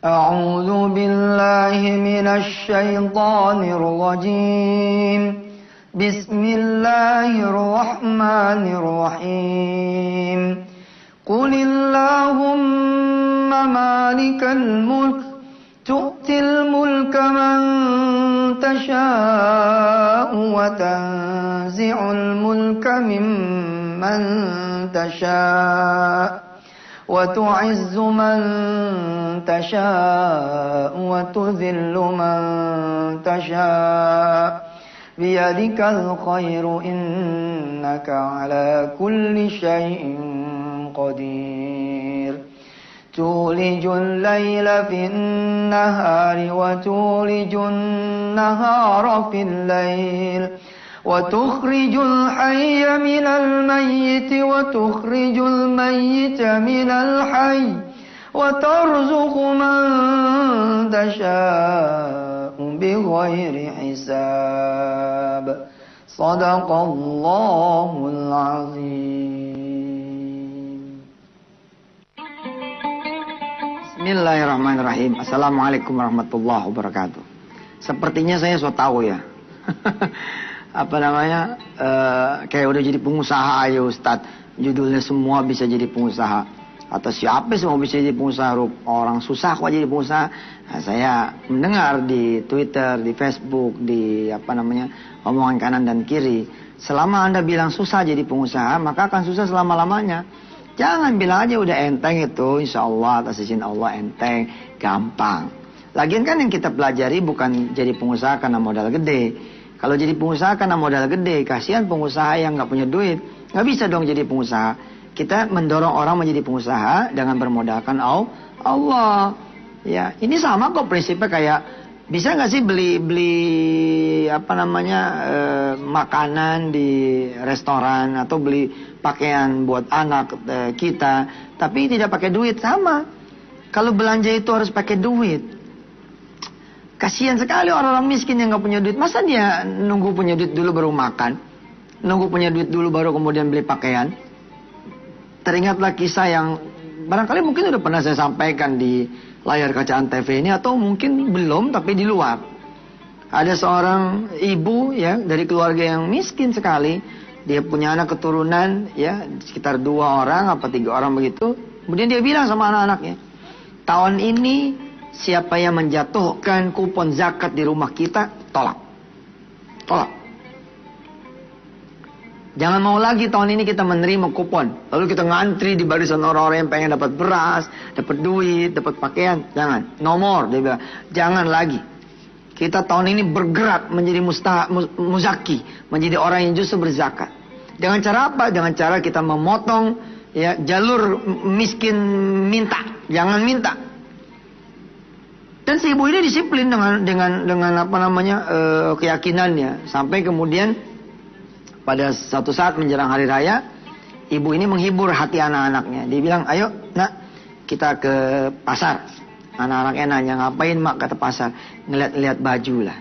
أعوذ بالله من الشيطان الرجيم بسم الله الرحمن الرحيم قل اللهم مالك الملك تؤتي الملك من تشاء وتنزع الملك ممن تشاء وتعز من تشاء وتذل من تشاء بيدك الخير إنك على كل شيء قدير تولج الليل في النهار وتولج النهار في الليل وتخرج الحي من الميت وتخرج الميت من الحي وترزق من تشاء بغير حساب صدق الله العظيم. Bismillahirrahmanirrahim. Assalamualaikum warahmatullahi wabarakatuh. Sepertinya saya so tahu ya. Kayak udah jadi pengusaha aja Ustadz. Judulnya semua bisa jadi pengusaha. Atau siapa semua bisa jadi pengusaha. Orang susah kok jadi pengusaha. Nah, saya mendengar di Twitter, di Facebook, di omongan kanan dan kiri. Selama Anda bilang susah jadi pengusaha, maka akan susah selama-lamanya. Jangan bilang aja udah enteng itu, insya Allah atas izin Allah enteng, gampang. Lagian kan yang kita pelajari bukan jadi pengusaha karena modal gede. Kalau jadi pengusaha karena modal gede, kasihan pengusaha yang nggak punya duit. Nggak bisa dong jadi pengusaha. Kita mendorong orang menjadi pengusaha dengan bermodalkan Allah. Ya, ini sama kok prinsipnya kayak bisa nggak sih beli makanan di restoran atau beli pakaian buat anak kita, tapi tidak pakai duit. Sama. Kalau belanja itu harus pakai duit. Kasihan sekali orang-orang miskin yang nggak punya duit. Masa dia nunggu punya duit dulu baru makan? Nunggu punya duit dulu baru kemudian beli pakaian? Teringatlah kisah yang barangkali mungkin udah pernah saya sampaikan di layar kaca Antv ini, atau mungkin belum tapi di luar. Ada seorang ibu ya dari keluarga yang miskin sekali. Dia punya anak keturunan ya sekitar 2 orang apa 3 orang begitu. Kemudian dia bilang sama anak-anaknya, tahun ini siapa yang menjatuhkan kupon zakat di rumah kita, tolak. Jangan mau lagi tahun ini kita menerima kupon. Lalu kita ngantri di barisan orang-orang yang pengen dapat beras, dapat duit, dapat pakaian. Jangan. Nomor, dia bilang. Jangan lagi. Kita tahun ini bergerak menjadi muzaki. Menjadi orang yang justru berzakat. Dengan cara apa? Dengan cara kita memotong ya jalur miskin minta. Jangan minta. Dan si ibu ini disiplin dengan keyakinannya. Sampai kemudian pada satu saat menjelang hari raya, ibu ini menghibur hati anak-anaknya. Dia bilang, ayo nak kita ke pasar. Anak-anaknya nanya, ngapain mak kata pasar? Ngeliat-liat baju lah,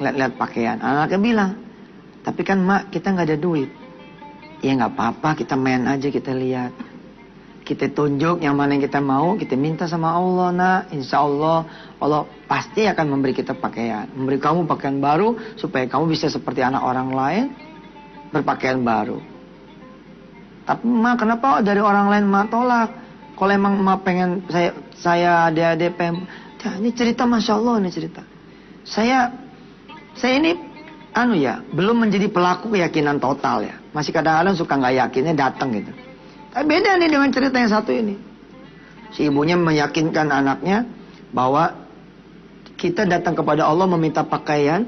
ngeliat-liat pakaian. Anak-anaknya bilang, tapi kan mak kita nggak ada duit. Ya nggak apa-apa, kita main aja, kita lihat. Kita tunjuk yang mana yang kita mau, kita minta sama Allah nak. Insya Allah, Allah pasti akan memberi kita pakaian. Memberi kamu pakaian baru, supaya kamu bisa seperti anak orang lain, berpakaian baru. Tapi mak kenapa dari orang lain mak tolak? Kalau emang mak pengen saya adik-adik pengen, ini cerita masya Allah ini cerita. Saya ini belum menjadi pelaku keyakinan total ya. Masih kadang-kadang suka nggak yakinnya datang gitu. Tapi beda nih dengan cerita yang satu ini. Si ibunya meyakinkan anaknya bahwa kita datang kepada Allah meminta pakaian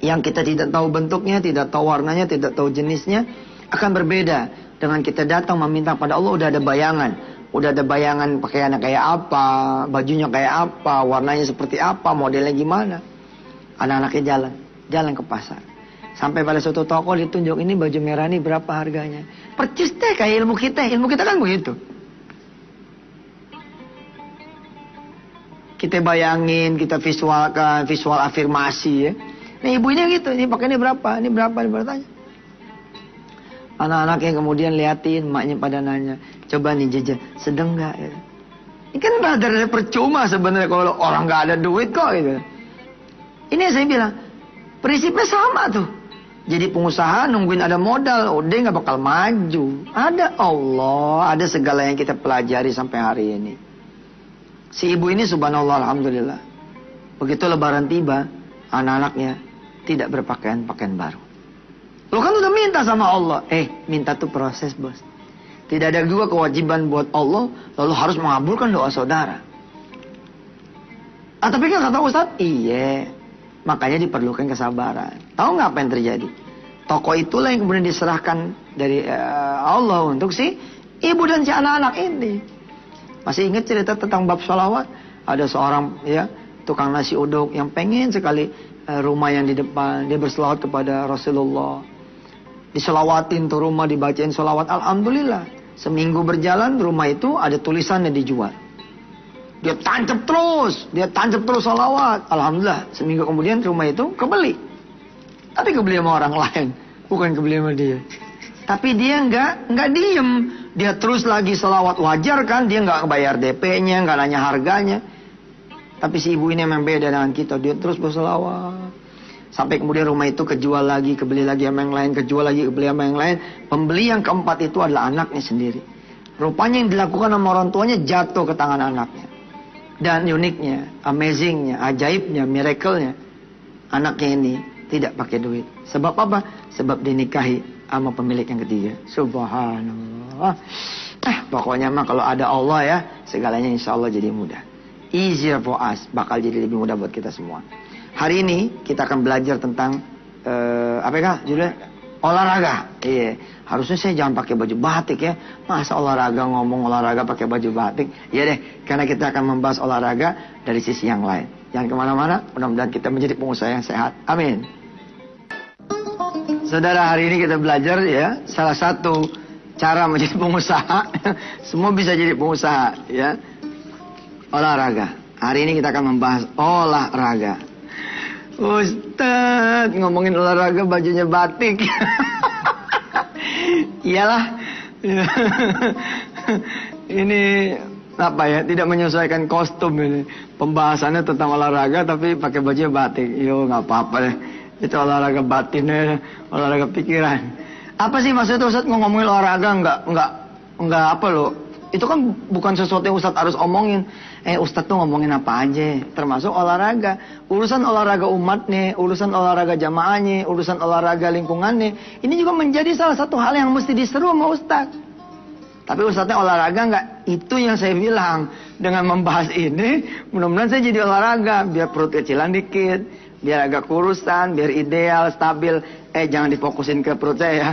yang kita tidak tahu bentuknya, tidak tahu warnanya, tidak tahu jenisnya, akan berbeda dengan kita datang meminta pada Allah. Udah ada bayangan pakaiannya kayak apa, bajunya kayak apa, warnanya seperti apa, modelnya gimana. Anak-anaknya jalan ke pasar. Sampai pada suatu toko ditunjuk, ini baju merah ini berapa harganya. Percis deh kayak ilmu kita kan begitu. Kita bayangin, kita visualkan, visual afirmasi ya. Nih ibunya gitu, ini pakainya berapa, ini bertanya. Anak-anaknya kemudian liatin, maknya pada nanya, coba nih jajan, sedang nggak? Ya? Ini kan rada percuma sebenarnya kalau orang nggak ada duit kok gitu. Ini yang saya bilang, prinsipnya sama tuh. Jadi pengusaha nungguin ada modal, udah nggak bakal maju. Ada Allah, ada segala yang kita pelajari sampai hari ini. Si ibu ini subhanallah alhamdulillah. Begitu lebaran tiba, anak-anaknya tidak berpakaian baru. Lo kan udah minta sama Allah. Minta tuh proses bos. Tidak ada juga kewajiban buat Allah, lalu harus mengabulkan doa saudara. Tapi kan kata Ustaz, iya. Makanya diperlukan kesabaran. Tahu nggak apa yang terjadi? Toko itulah yang kemudian diserahkan dari Allah untuk si ibu dan si anak-anak ini. Masih ingat cerita tentang bab sholawat? Ada seorang tukang nasi uduk yang pengen sekali rumah yang di depan. Dia berselawat kepada Rasulullah. Diselawatin tuh rumah, dibacain sholawat. Alhamdulillah. Seminggu berjalan rumah itu ada tulisannya dijual. Dia tancap terus sholawat. Alhamdulillah, seminggu kemudian rumah itu kebeli. Tapi kebeli sama orang lain, bukan kebeli sama dia. Tapi dia nggak diem. Dia terus lagi sholawat, wajar kan? Dia nggak bayar DP-nya, nggak nanya harganya. Tapi si ibu ini memang beda dengan kita. Dia terus berselawat. Sampai kemudian rumah itu kejual lagi, kebeli lagi sama yang lain, kejual lagi, kebeli sama yang lain. Pembeli yang keempat itu adalah anaknya sendiri. Rupanya yang dilakukan sama orang tuanya jatuh ke tangan anaknya. Dan uniknya, amazingnya, ajaibnya, miracle-nya, anaknya ini tidak pakai duit. Sebab apa? Sebab dinikahi sama pemilik yang ketiga. Subhanallah. Pokoknya mah kalau ada Allah ya, segalanya insya Allah jadi mudah. Easier for us, bakal jadi lebih mudah buat kita semua. Hari ini kita akan belajar tentang apa ya judulnya? Olahraga. Iya. Harusnya saya jangan pakai baju batik ya. Masa olahraga ngomong olahraga pakai baju batik? Iya deh, karena kita akan membahas olahraga dari sisi yang lain. Jangan kemana-mana, mudah-mudahan kita menjadi pengusaha yang sehat. Amin. Saudara, hari ini kita belajar ya, salah satu cara menjadi pengusaha. Semua bisa jadi pengusaha ya. Olahraga. Hari ini kita akan membahas olahraga. Ustadz, ngomongin olahraga bajunya batik. Iyalah. Ini apa ya, tidak menyesuaikan kostum ini. Pembahasannya tentang olahraga tapi pakai bajunya batik. Yo, nggak apa-apa deh. Itu olahraga batinnya, olahraga pikiran. Apa sih maksudnya Ustadz ngomongin olahraga enggak apa loh. Itu kan bukan sesuatu yang Ustadz harus omongin. Ustadz tuh ngomongin apa aja, termasuk olahraga. Urusan olahraga umatnya, urusan olahraga jamaahnya, urusan olahraga lingkungannya. Ini juga menjadi salah satu hal yang mesti diseru sama Ustadz. Tapi Ustadznya olahraga nggak? Itu yang saya bilang. Dengan membahas ini, mudah-mudahan saya jadi olahraga. Biar perut kecilan dikit, biar agak kurusan, biar ideal, stabil. Jangan difokusin ke perut saya ya.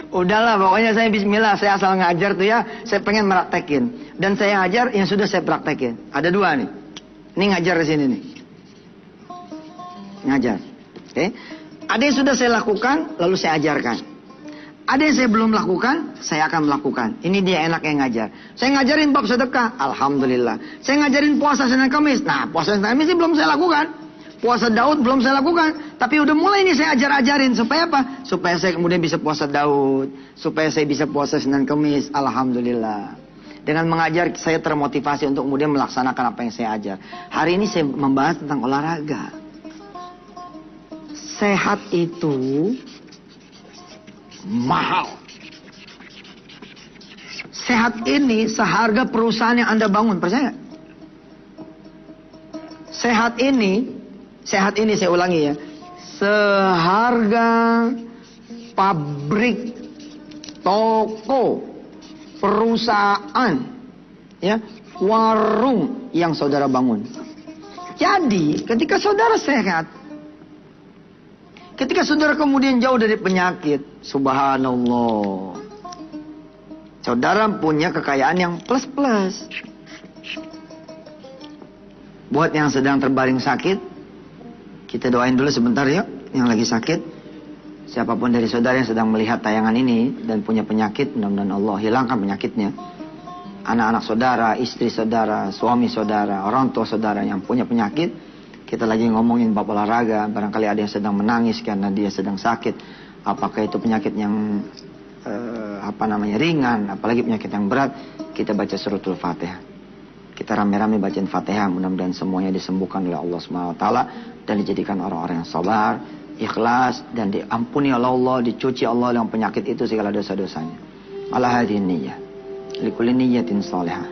Udahlah, pokoknya saya bismillah, saya asal ngajar tuh ya, saya pengen meraktekin. Dan saya ngajar yang sudah saya praktekin. Ada dua nih. Ini ngajar di sini nih. Ngajar. Oke. Ada yang sudah saya lakukan, lalu saya ajarkan. Ada yang saya belum lakukan, saya akan melakukan. Ini dia enak yang ngajar. Saya ngajarin bab sedekah, alhamdulillah. Saya ngajarin puasa Senin Kamis. Nah, puasa Senin Kamis ini belum saya lakukan. Puasa Daud belum saya lakukan. Tapi udah mulai nih saya ajarin. Supaya apa? Supaya saya kemudian bisa puasa Daud. Supaya saya bisa puasa Senin Kamis. Alhamdulillah. Dengan mengajar saya termotivasi untuk kemudian melaksanakan apa yang saya ajar. Hari ini saya membahas tentang olahraga. Sehat itu mahal. Sehat ini seharga perusahaan yang Anda bangun. Percaya nggak? Sehat ini saya ulangi ya. Seharga pabrik, toko, perusahaan, ya, warung yang saudara bangun. Jadi, ketika saudara sehat, ketika saudara kemudian jauh dari penyakit, subhanallah, saudara punya kekayaan yang plus-plus. Buat yang sedang terbaring sakit, kita doain dulu sebentar yuk, yang lagi sakit. Siapapun dari saudara yang sedang melihat tayangan ini dan punya penyakit, mudah-mudahan Allah hilangkan penyakitnya. Anak-anak saudara, istri saudara, suami saudara, orang tua saudara yang punya penyakit. Kita lagi ngomongin bab olahraga, barangkali ada yang sedang menangis karena dia sedang sakit. Apakah itu penyakit yang ringan, apalagi penyakit yang berat, kita baca suratul Fatihah. Kita rame-rame bacain Fatihah, mudah-mudahan semuanya disembuhkan oleh Allah SWT dan dijadikan orang-orang yang sabar, ikhlas, dan diampuni oleh Allah, dicuci Allah dengan penyakit itu segala dosa-dosanya. Ala hadhihi niyyah likulli niyyatin salihah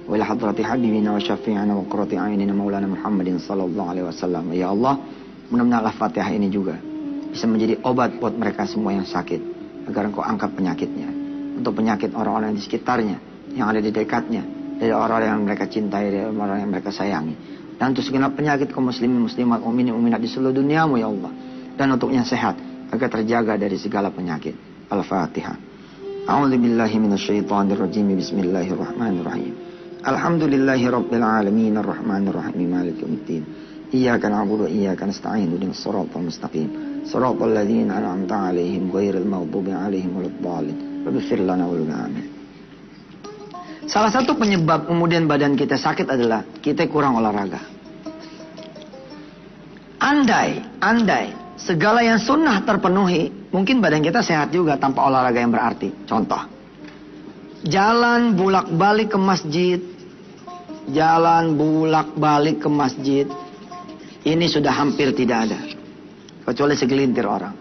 wa ila hadrati habibina wa syafi'ina wa qurrati a'yunina maulana Muhammadin sallallahu alaihi wasallam. Ya Allah, mudah-mudahan Fatihah ini juga bisa menjadi obat buat mereka semua yang sakit, agar Engkau angkat penyakitnya, untuk penyakit orang-orang di sekitarnya, yang ada di dekatnya, dari orang-orang yang mereka cintai, dari orang-orang yang mereka sayangi, dan untuk segenap penyakit kaum muslimin muslimat, mukminin mukminat di seluruh duniamu ya Allah, dan untuknya sehat agar terjaga dari segala penyakit. Al-Fatihah. A'udzubillahi minasyaitonirrajim. Bismillahirrahmanirrahim. Alhamdulillahirabbil alamin arrahmanir rahim maliki yaumiddin. Iyyaka na'budu wa iyyaka nasta'in ihdinas siratal mustaqim. Siratal ladzina an'amta 'alaihim ghairil maghdubi 'alaihim waladdallin. Waghfir lana wa lana amin. Salah satu penyebab kemudian badan kita sakit adalah kita kurang olahraga. Andai segala yang sunnah terpenuhi, mungkin badan kita sehat juga tanpa olahraga yang berarti. Contoh, jalan bolak-balik ke masjid, ini sudah hampir tidak ada, kecuali segelintir orang.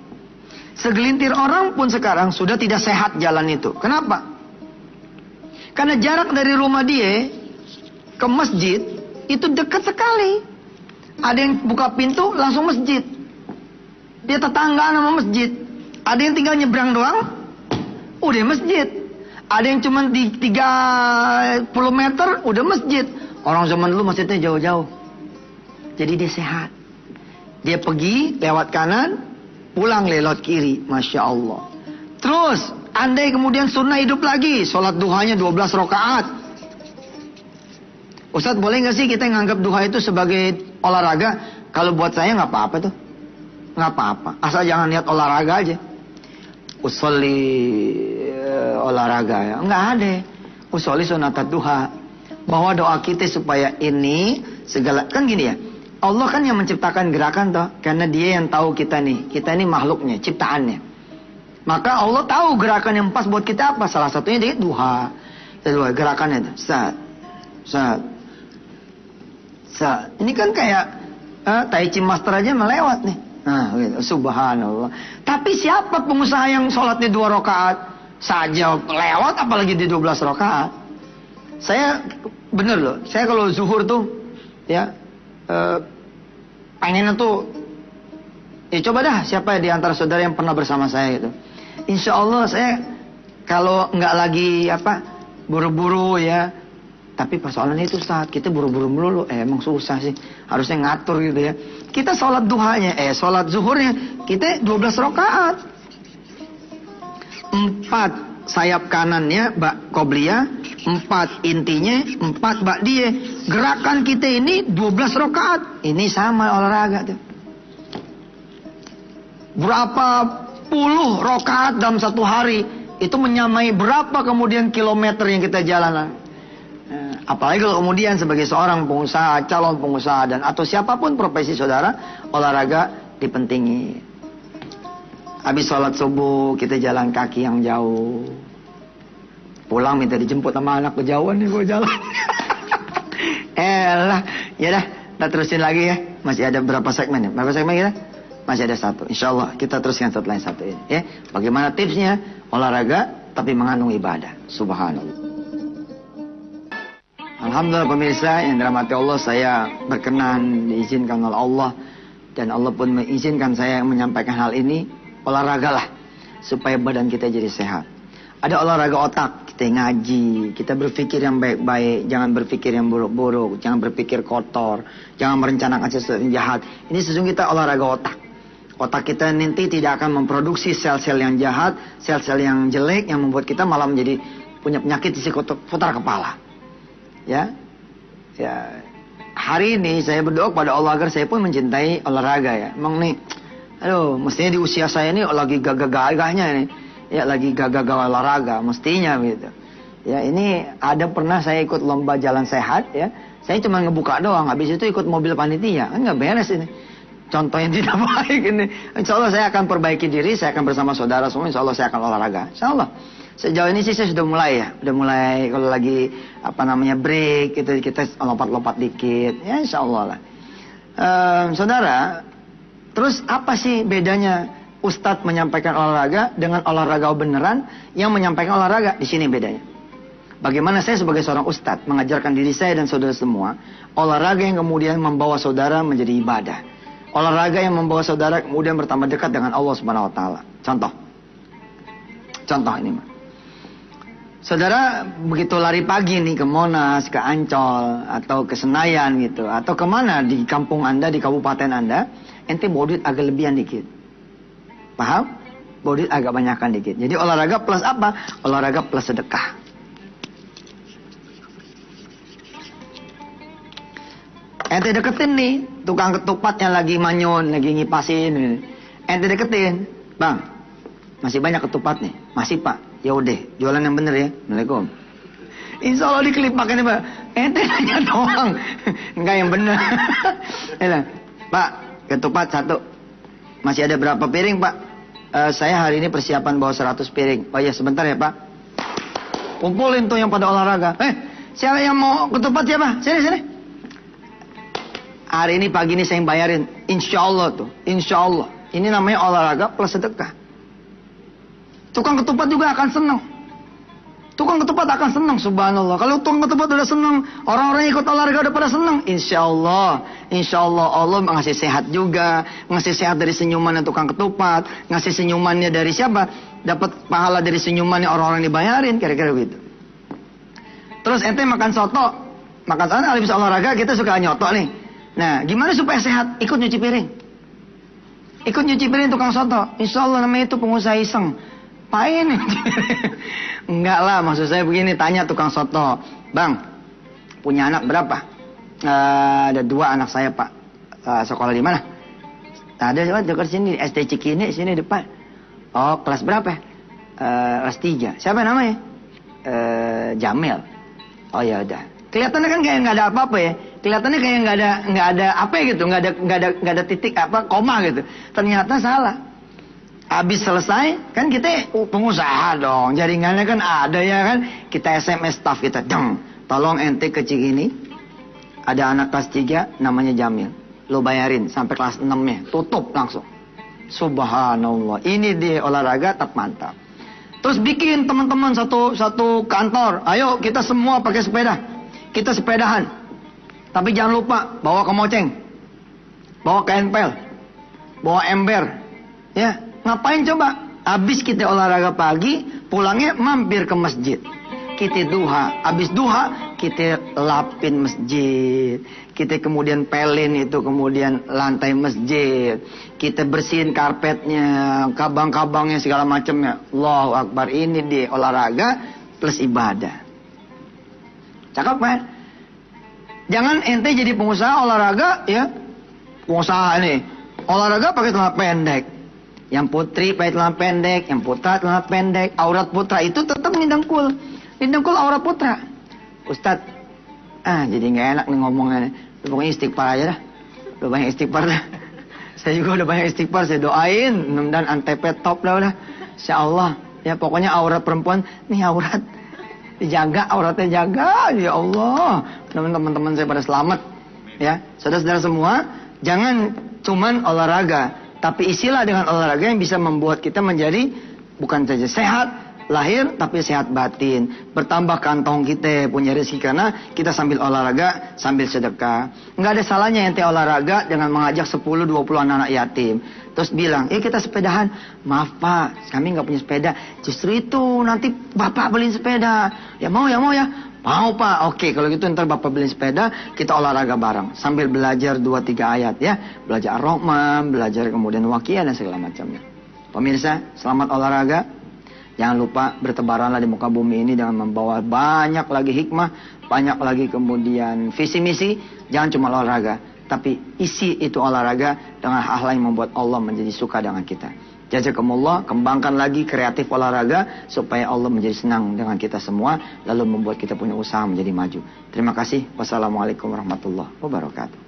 Segelintir orang pun sekarang sudah tidak sehat jalan itu. Kenapa? Karena jarak dari rumah dia ke masjid itu dekat sekali. Ada yang buka pintu langsung masjid. Dia tetanggaan sama masjid. Ada yang tinggal nyebrang doang, udah masjid. Ada yang cuma di 30 meter, udah masjid. Orang zaman dulu masjidnya jauh-jauh. Jadi dia sehat. Dia pergi lewat kanan, pulang lewat kiri. Masya Allah. Terus, andai kemudian sunnah hidup lagi, sholat duhanya 12 rakaat. Ustadz, boleh nggak sih kita nganggap duha itu sebagai olahraga? Kalau buat saya nggak apa-apa tuh. Nggak apa-apa. Asal jangan lihat olahraga aja. Usolli olahraga ya. Nggak ada. Usolli sunatat duha. Bahwa doa kita supaya ini segala. Kan gini ya. Allah kan yang menciptakan gerakan toh. Karena dia yang tahu kita nih. Kita ini makhluknya, ciptaannya. Maka Allah tahu gerakan yang pas buat kita apa. Salah satunya dia duha. Kedua gerakannya itu. Saat. Ini kan kayak Tai Chi Master aja melewat nih. Nah, gitu. Subhanallah. Tapi siapa pengusaha yang sholatnya 2 rakaat saja lewat, apalagi di 12 rakaat? Saya bener loh. Saya kalau zuhur tuh, ya pengennya tuh, coba dah siapa di antara saudara yang pernah bersama saya gitu. Insya Allah saya kalau nggak lagi buru-buru ya. Tapi persoalannya itu saat kita buru-buru melulu, emang susah sih. Harusnya ngatur gitu ya. Kita sholat duhanya, sholat zuhurnya, kita 12 rakaat. 4 sayap kanannya, qobliyah, 4 intinya, 4 ba'diyah. Gerakan kita ini 12 rakaat. Ini sama olahraga tuh. Berapa puluh rakaat dalam satu hari, itu menyamai berapa kemudian kilometer yang kita jalan. Apalagi kalau kemudian sebagai seorang pengusaha, calon pengusaha dan atau siapapun profesi saudara, olahraga dipentingi. Habis sholat subuh kita jalan kaki yang jauh. Pulang minta dijemput sama anak, kejauhan nih gue jalan. Ya dah, kita terusin lagi ya. Masih ada berapa segmen ya? Berapa segmen kita? Masih ada 1. Insya Allah kita teruskan setelah yang 1 ini. Ya, bagaimana tipsnya olahraga tapi mengandung ibadah. Subhanallah. Alhamdulillah pemirsa yang dirahmati Allah, saya berkenan diizinkan oleh Allah dan Allah pun mengizinkan saya menyampaikan hal ini. Olahragalah supaya badan kita jadi sehat. Ada olahraga otak, kita ngaji, kita berpikir yang baik-baik, jangan berpikir yang buruk-buruk, jangan berpikir kotor, jangan merencanakan sesuatu yang jahat. Ini sesungguhnya kita olahraga otak. Otak kita nanti tidak akan memproduksi sel-sel yang jahat, sel-sel yang jelek yang membuat kita malah menjadi punya penyakit isi putar kepala. Ya, hari ini saya berdoa kepada Allah agar saya pun mencintai olahraga ya. Emang nih, mestinya di usia saya ini lagi gagah-gagahnya nih, ya lagi gagah-gagah olahraga, mestinya gitu. Ya ini pernah saya ikut lomba jalan sehat ya, saya cuma ngebuka doang, habis itu ikut mobil panitia, kan nggak beres ini. Contoh yang tidak baik ini. Insya Allah saya akan perbaiki diri, saya akan bersama saudara semua, insya Allah saya akan olahraga, insya Allah. Sejauh ini sih saya sudah mulai ya. Udah mulai kalau lagi break gitu kita lompat-lompat dikit. Ya insya Allah lah. Saudara, terus apa sih bedanya Ustadz menyampaikan olahraga dengan olahraga beneran yang menyampaikan olahraga? Di sini bedanya. Bagaimana saya sebagai seorang Ustadz mengajarkan diri saya dan saudara semua olahraga yang kemudian membawa saudara menjadi ibadah. Olahraga yang membawa saudara kemudian bertambah dekat dengan Allah Subhanahu Wa Taala. Contoh ini mah. Saudara begitu lari pagi nih ke Monas, ke Ancol, atau ke Senayan gitu, atau kemana di kampung Anda, di kabupaten Anda, ente bawa duit agak lebihan dikit. Paham? Bawa duit agak banyakan dikit. Jadi olahraga plus apa? Olahraga plus sedekah. Ente deketin nih, tukang ketupat yang lagi manyun, lagi ngipasin. Ente deketin, bang, masih banyak ketupat nih, masih pak. Ya udah, jualan yang bener ya. Assalamualaikum. Insya Allah diklip pakai nih pak. Ente nanya doang, enggak yang bener. Pak, ketupat 1. Masih ada berapa piring pak? Saya hari ini persiapan bawa 100 piring. Oh iya sebentar ya pak. Kumpulin tuh yang pada olahraga. Siapa yang mau ketupat siapa? Sini. Hari ini pagi ini saya yang bayarin. Insya Allah tuh. Insya Allah. Ini namanya olahraga plus sedekah. Tukang ketupat juga akan senang. Tukang ketupat akan senang, subhanallah. Kalau tukang ketupat udah senang, orang-orang ikut olahraga udah pada senang. Insya Allah Allah ngasih sehat juga. Ngasih sehat dari senyumannya tukang ketupat. Ngasih senyumannya dari siapa? Dapat pahala dari senyumannya orang-orang dibayarin. Kira-kira begitu. Terus ente makan soto. Makan soto, habis olahraga kita suka nyoto nih. Nah, gimana supaya sehat? Ikut nyuci piring. Ikut nyuci piring tukang soto. Insya Allah namanya itu pengusaha iseng. Pain. Enggak lah, maksud saya begini, tanya tukang soto. Bang, punya anak berapa? Ada 2 anak saya pak. Sekolah di mana? Ada dekat sini, SD Cikini, sini depan. Oh, kelas berapa? Kelas 3. Siapa namanya? Jamil. Oh ya udah. Kelihatannya kan kayak nggak ada apa-apa ya. Kelihatannya kayak nggak ada apa gitu, nggak ada titik apa koma gitu. Ternyata salah. Habis selesai, kan kita pengusaha dong, jaringannya kan ada ya kan. Kita SMS staff kita, tolong ente kecil ini, ada anak kelas 3 namanya Jamil. Lo bayarin sampai kelas 6-nya, tutup langsung. Subhanallah, ini dia olahraga tak mantap. Terus bikin teman-teman satu kantor, ayo kita semua pakai sepeda. Kita sepedahan. Tapi jangan lupa, bawa kemoceng. Bawa KNPL. Bawa ember. Ya. Ngapain coba? Habis kita olahraga pagi, pulangnya mampir ke masjid. Kita duha. Habis duha, kita lapin masjid. Kita kemudian pelin itu, kemudian lantai masjid. Kita bersihin karpetnya, kabang-kabangnya, segala macamnya. Allahu Akbar, ini dia olahraga plus ibadah. Cakep kan? Jangan ente jadi pengusaha olahraga ya. Pengusaha ini olahraga pakai celana pendek. Yang putri pakai celana pendek, yang putra celana pendek. Aurat putra itu tetap ngidengkul. Ngidengkul aurat putra. Ustadz, jadi nggak enak nih ngomongnya. Pokoknya istighfar aja dah. Udah banyak istighfar dah. Saya juga udah banyak istighfar. Saya doain, mudah-mudahan antepet top dah. Insya Allah. Ya pokoknya aurat perempuan, nih aurat. Dijaga, auratnya jaga. Ya Allah. Teman-teman saya pada selamat. Ya, saudara-saudara semua, jangan cuman olahraga. Tapi isilah dengan olahraga yang bisa membuat kita menjadi bukan saja sehat lahir, tapi sehat batin. Bertambah kantong kita punya rezeki karena kita sambil olahraga, sambil sedekah. Nggak ada salahnya ente olahraga dengan mengajak 10-20 anak-anak yatim. Terus bilang, kita sepedahan. Maaf pak, kami nggak punya sepeda. Justru itu nanti bapak beliin sepeda. Ya mau ya. Mau pak, oke kalau gitu ntar bapak beliin sepeda, kita olahraga bareng. Sambil belajar 2-3 ayat ya. Belajar Ar-Rahman, belajar kemudian Waqiah dan segala macamnya. Pemirsa, selamat olahraga. Jangan lupa bertebaranlah di muka bumi ini dengan membawa banyak lagi hikmah, banyak lagi kemudian visi misi. Jangan cuma olahraga, tapi isi itu olahraga dengan hal-hal yang membuat Allah menjadi suka dengan kita. Jazakumullah, kembangkan lagi kreatif olahraga supaya Allah menjadi senang dengan kita semua, lalu membuat kita punya usaha menjadi maju. Terima kasih. Wassalamualaikum warahmatullahi wabarakatuh.